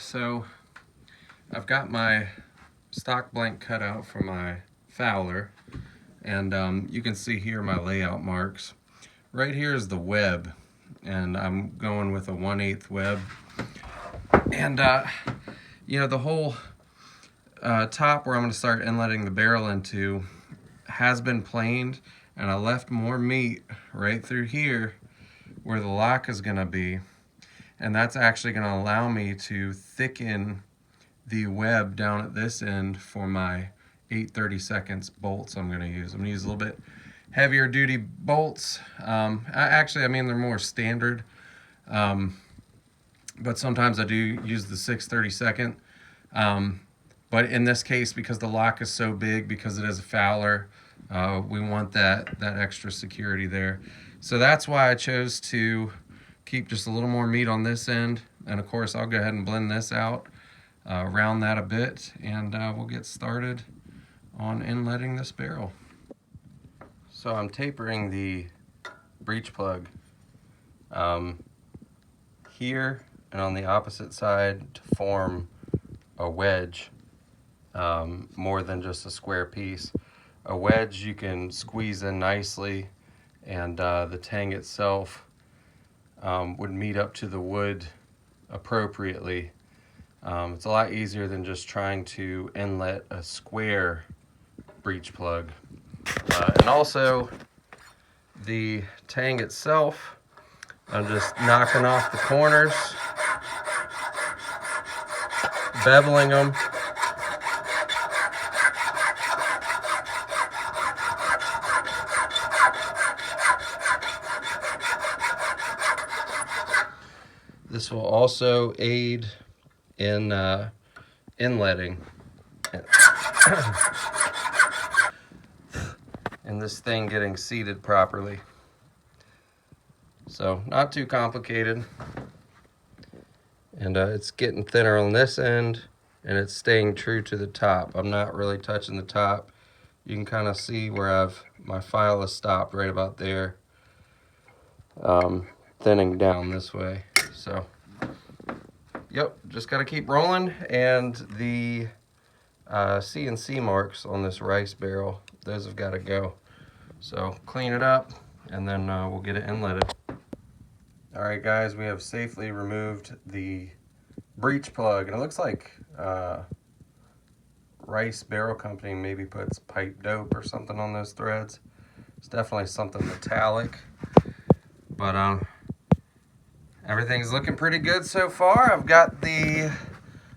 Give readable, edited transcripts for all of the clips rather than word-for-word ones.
so I've got my stock blank cutout for my Fowler, and you can see here my layout marks. Right here is the web, and I'm going with a 1/8 web. And the whole top where I'm going to start inletting the barrel into has been planed, and I left more meat right through here where the lock is going to be, and that's actually going to allow me to thicken the web down at this end for my 8/32 bolts I'm going to use. I'm going to use a little bit heavier duty bolts. Actually, I mean, they're more standard, but sometimes I do use the 6/32. But in this case, because the lock is so big, because it is a Fowler, we want that extra security there. So that's why I chose to keep just a little more meat on this end. And of course, I'll go ahead and blend this out, round that a bit, and we'll get started on inletting this barrel. So I'm tapering the breech plug here and on the opposite side to form a wedge, more than just a square piece. A wedge you can squeeze in nicely, and the tang itself would meet up to the wood appropriately. It's a lot easier than just trying to inlet a square breech plug. And also the tang itself, I'm just knocking off the corners, beveling them. This will also aid in inletting and this thing getting seated properly. So not too complicated, and it's getting thinner on this end, and it's staying true to the top. I'm not really touching the top. You can kind of see where my file has stopped right about there, thinning down this way. So yep, just got to keep rolling. And the CNC marks on this rice barrel, those have got to go. So clean it up, and then we'll get it inletted. All right, guys, we have safely removed the breech plug, and it looks like Rice Barrel Company maybe puts pipe dope or something on those threads. It's definitely something metallic, but everything's looking pretty good so far. I've got the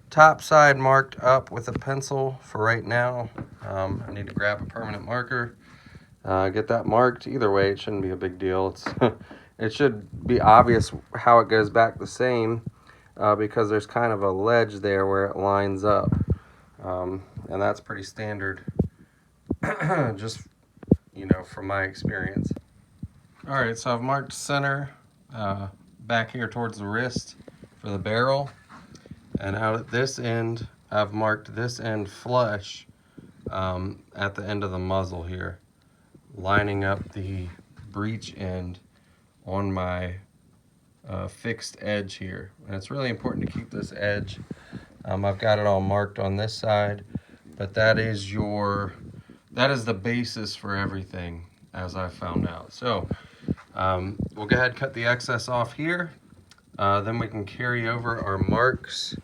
top side marked up with a pencil for right now. I need to grab a permanent marker, get that marked. Either way, it shouldn't be a big deal. It should be obvious how it goes back the same, because there's kind of a ledge there where it lines up, and that's pretty standard, just from my experience. All right, so I've marked center back here towards the wrist for the barrel, and out at this end I've marked this end flush at the end of the muzzle here, lining up the breech end on my fixed edge here. And it's really important to keep this edge. I've got it all marked on this side, but that is the basis for everything, as I found out. So we'll go ahead and cut the excess off here. Then we can carry over our marks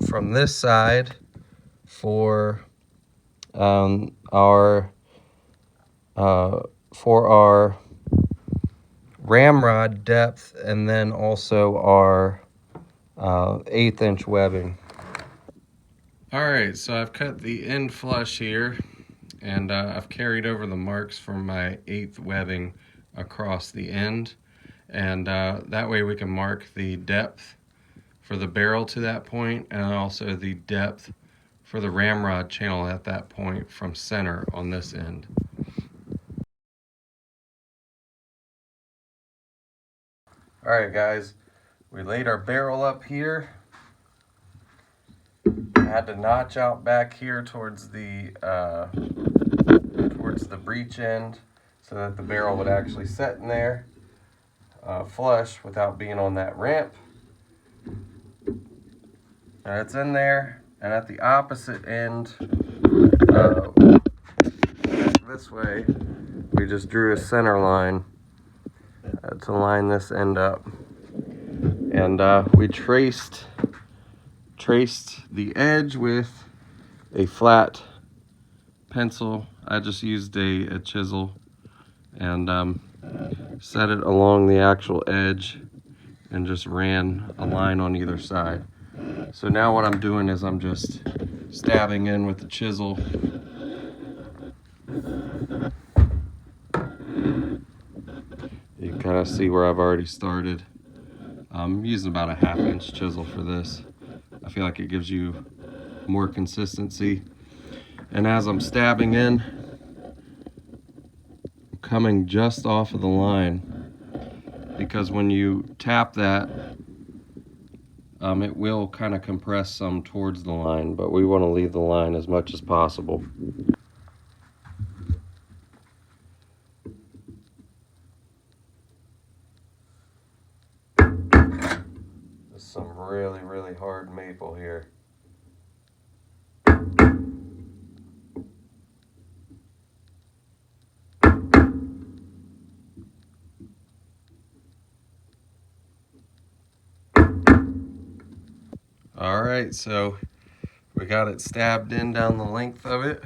from this side for our ramrod depth, and then also our 1/8 inch webbing. All right, so I've cut the end flush here, and I've carried over the marks from my 1/8 webbing across the end, and that way we can mark the depth for the barrel to that point, and also the depth for the ramrod channel at that point from center on this end. All right, guys, we laid our barrel up here. I had to notch out back here towards the breech end so that the barrel would actually set in there flush without being on that ramp. It's in there, and at the opposite end, this way, we just drew a center line to line this end up. And we traced the edge with a flat pencil. I just used a chisel and set it along the actual edge and just ran a line on either side. So now what I'm doing is I'm just stabbing in with the chisel. You can kind of see where I've already started. I'm using about a 1/2 inch chisel for this. I feel like it gives you more consistency. And as I'm stabbing in, I'm coming just off of the line, because when you tap that, it will kind of compress some towards the line, but we want to leave the line as much as possible. This is some really, really hard maple here. All right, so we got it stabbed in down the length of it.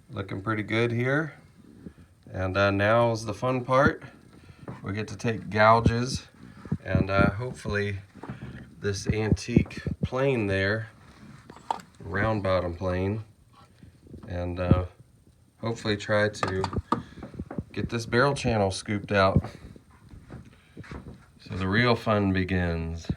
Looking pretty good here. And now is the fun part. We get to take gouges, and hopefully this antique plane there, round bottom plane, and hopefully try to get this barrel channel scooped out. So the real fun begins.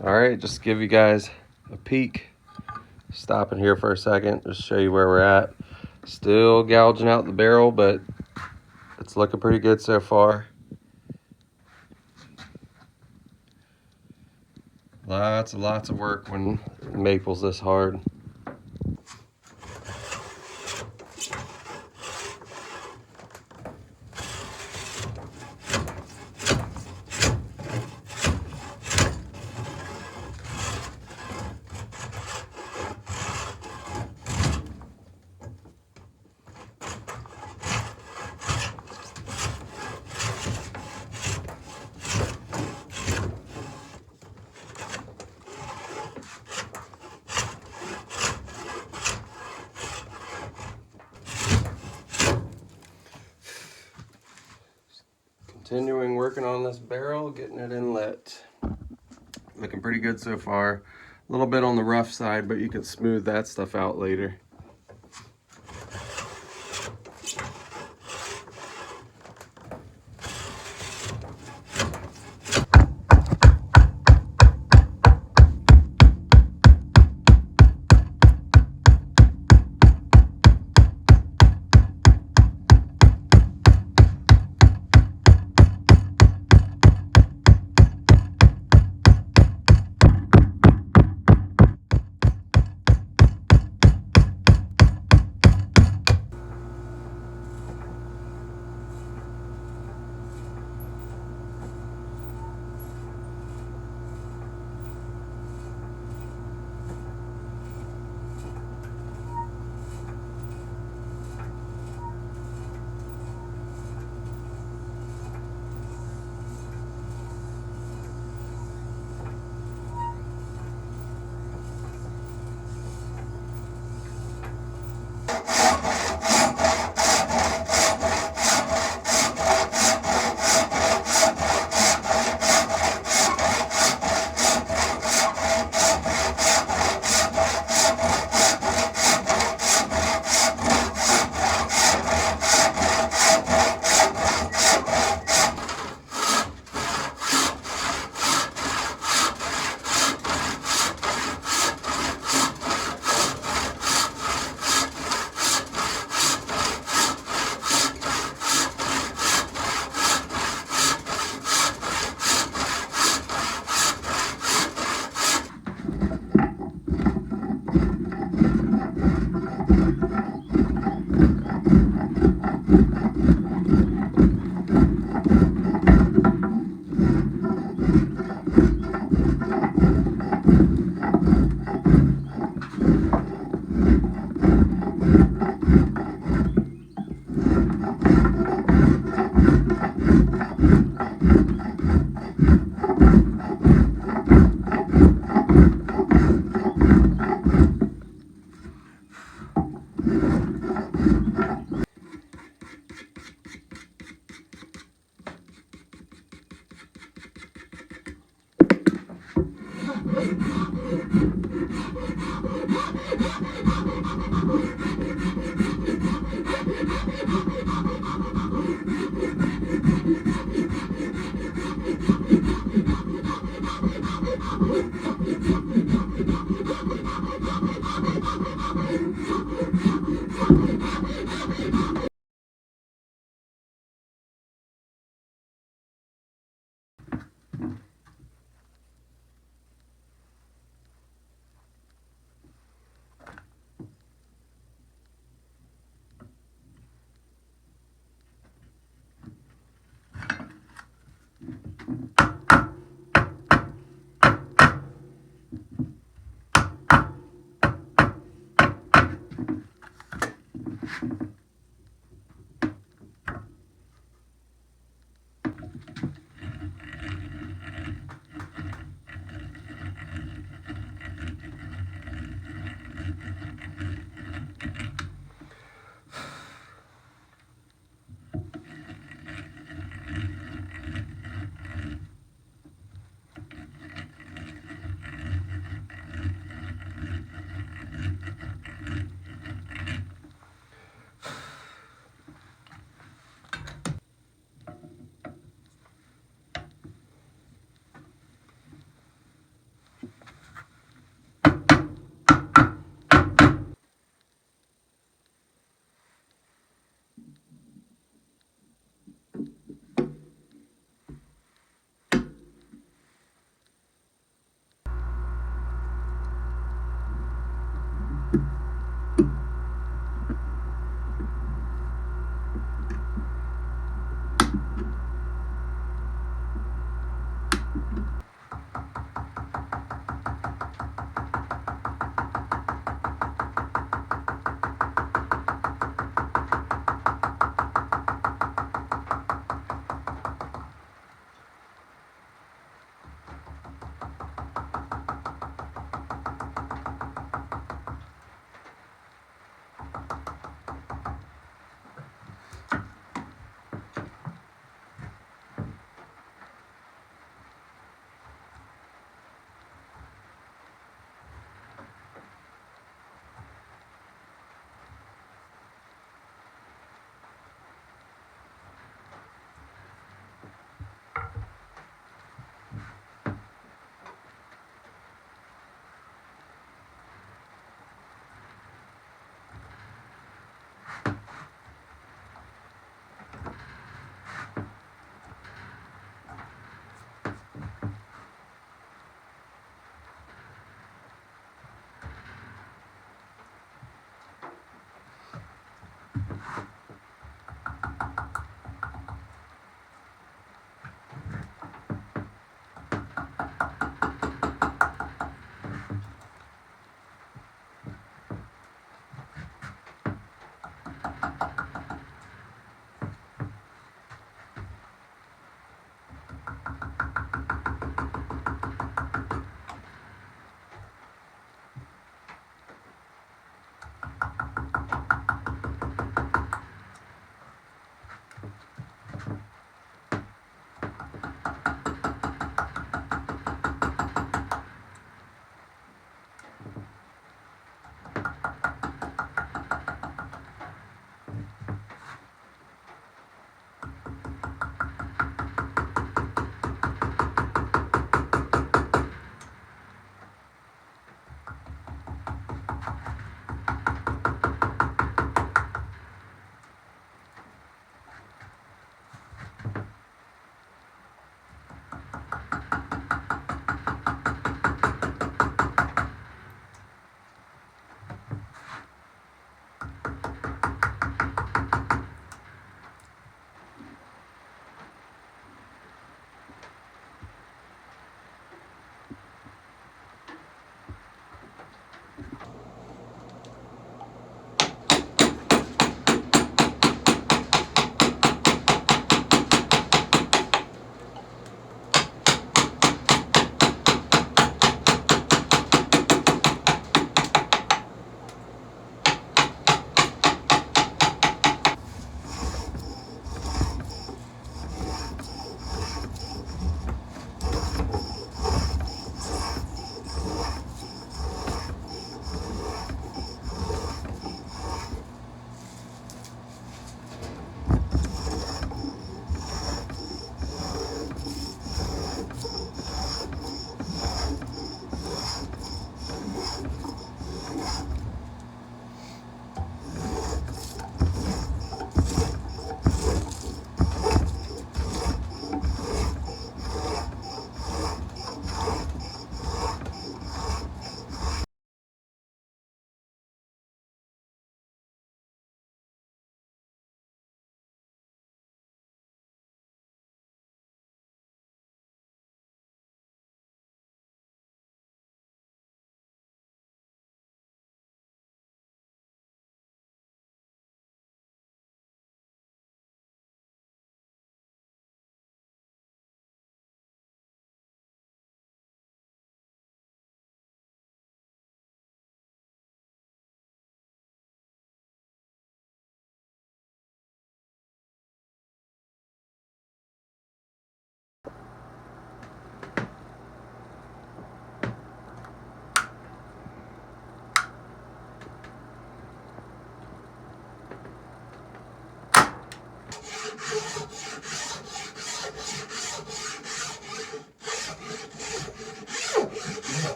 Alright, just to give you guys a peek, stopping here for a second, just show you where we're at. Still gouging out the barrel, but it's looking pretty good so far. Lots of work when maple's this hard. Continuing working on this barrel, getting it inlet. Looking pretty good so far. A little bit on the rough side, but you can smooth that stuff out later.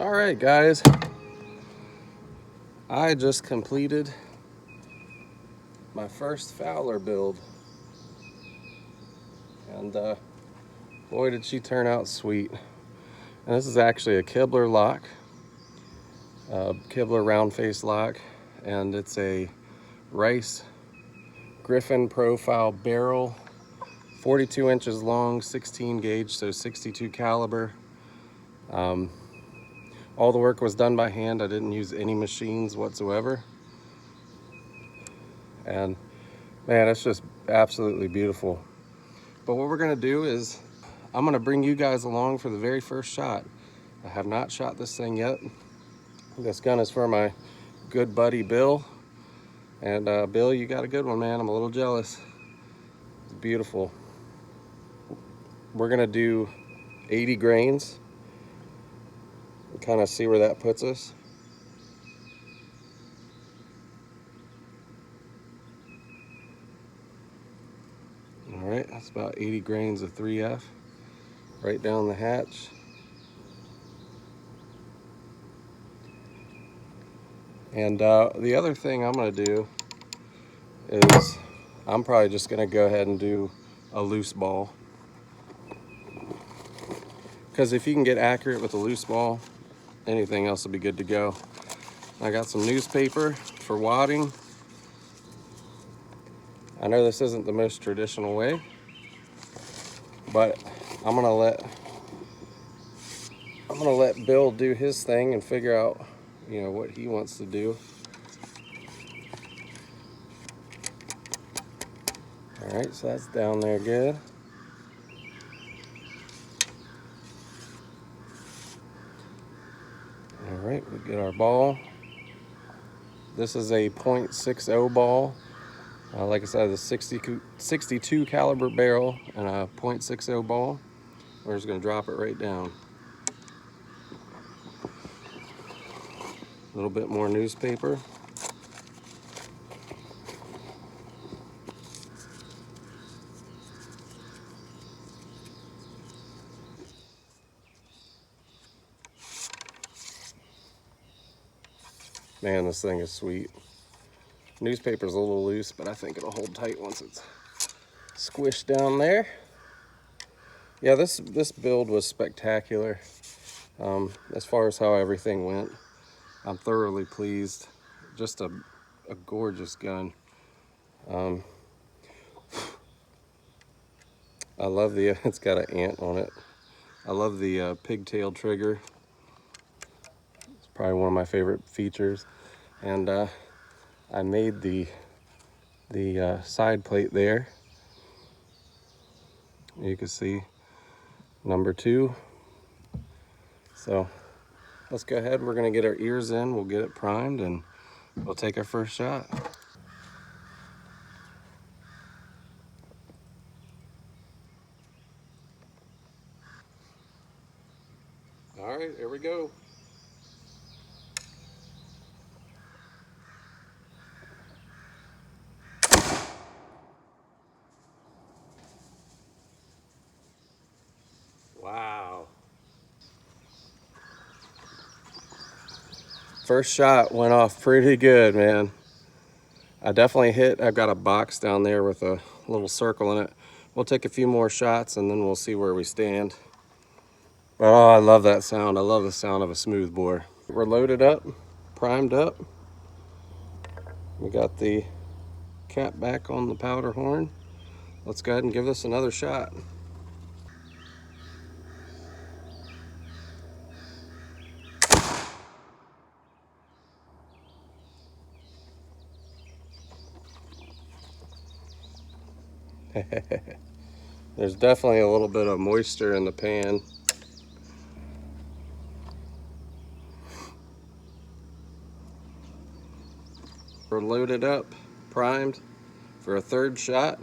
All right, guys. I just completed my first Fowler build. And boy, did she turn out sweet. And this is actually a Kibler lock, Kibler round face lock. And it's a Rice Griffin profile barrel, 42 inches long, 16 gauge, so 62 caliber. All the work was done by hand. I didn't use any machines whatsoever. And man, it's just absolutely beautiful. But what we're gonna do is I'm gonna bring you guys along for the very first shot. I have not shot this thing yet. This gun is for my good buddy Bill. And Bill, you got a good one, man. I'm a little jealous. It's beautiful. We're gonna do 80 grains. Kind of see where that puts us. All right, that's about 80 grains of 3F right down the hatch. And the other thing I'm gonna do is I'm probably just gonna go ahead and do a loose ball. Because if you can get accurate with a loose ball, anything else will be good to go. I got some newspaper for wadding. I know this isn't the most traditional way, but I'm gonna let Bill do his thing and figure out, what he wants to do. All right, so that's down there good. All right, we get our ball. This is a .60 ball. Like I said, the 62 caliber barrel and a .60 ball. We're just gonna drop it right down. A little bit more newspaper. Man, this thing is sweet. Newspaper's a little loose, but I think it'll hold tight once it's squished down there. Yeah, this build was spectacular. As far as how everything went, I'm thoroughly pleased. Just a gorgeous gun. I love it's got an ant on it. I love the pigtail trigger. It's probably one of my favorite features. And I made the side plate there. You can see number 2. So let's go ahead. We're gonna get our ears in. We'll get it primed and we'll take our first shot. All right, here we go. Wow. First shot went off pretty good, man. I definitely hit. I've got a box down there with a little circle in it. We'll take a few more shots and then we'll see where we stand. But oh, I love that sound. I love the sound of a smooth bore. We're loaded up, primed up. We got the cap back on the powder horn. Let's go ahead and give this another shot. There's definitely a little bit of moisture in the pan. We're loaded up, primed for a third shot.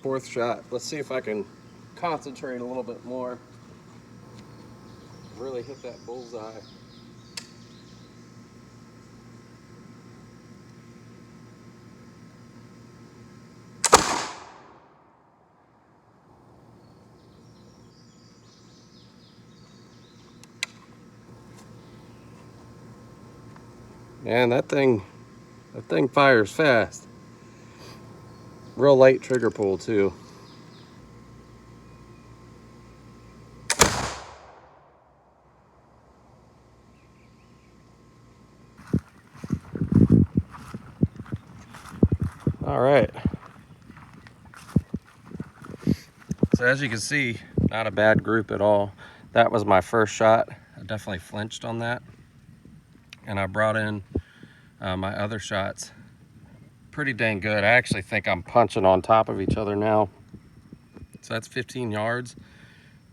Fourth shot. Let's see if I can concentrate a little bit more. really hit that bullseye. Man, that thing fires fast. Real light trigger pull too. All right. So as you can see, not a bad group at all. That was my first shot. I definitely flinched on that. And I brought in my other shots. Pretty dang good. I actually think I'm punching on top of each other now. So that's 15 yards,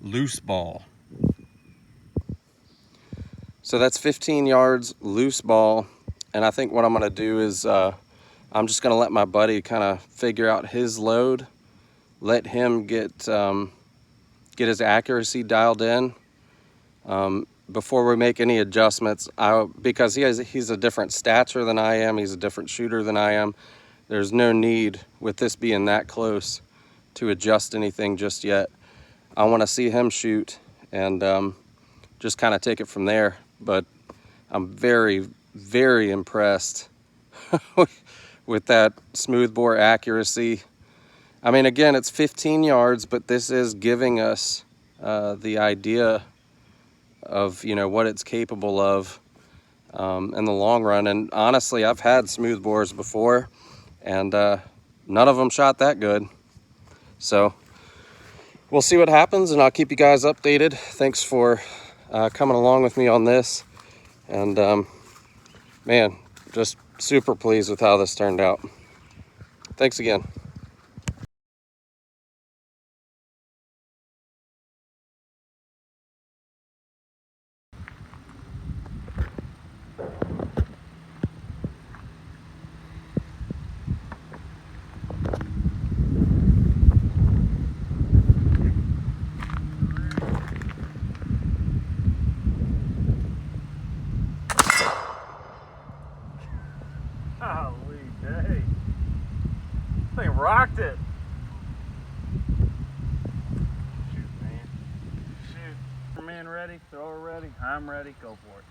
loose ball. So that's 15 yards, loose ball. And I think what I'm gonna do is I'm just gonna let my buddy kind of figure out his load, let him get his accuracy dialed in before we make any adjustments. Because he's a different stature than I am, he's a different shooter than I am. There's no need with this being that close to adjust anything just yet. I want to see him shoot and just kind of take it from there. But I'm very, very impressed with that smoothbore accuracy. I mean, again, it's 15 yards, but this is giving us the idea of, you know, what it's capable of in the long run. And honestly, I've had smoothbores before, and none of them shot that good. So we'll see what happens, and I'll keep you guys updated. Thanks for coming along with me on this. And man, just super pleased with how this turned out. Thanks again. Holy day. They rocked it. Shoot, man. Shoot. Man ready, thrower ready, I'm ready, go for it.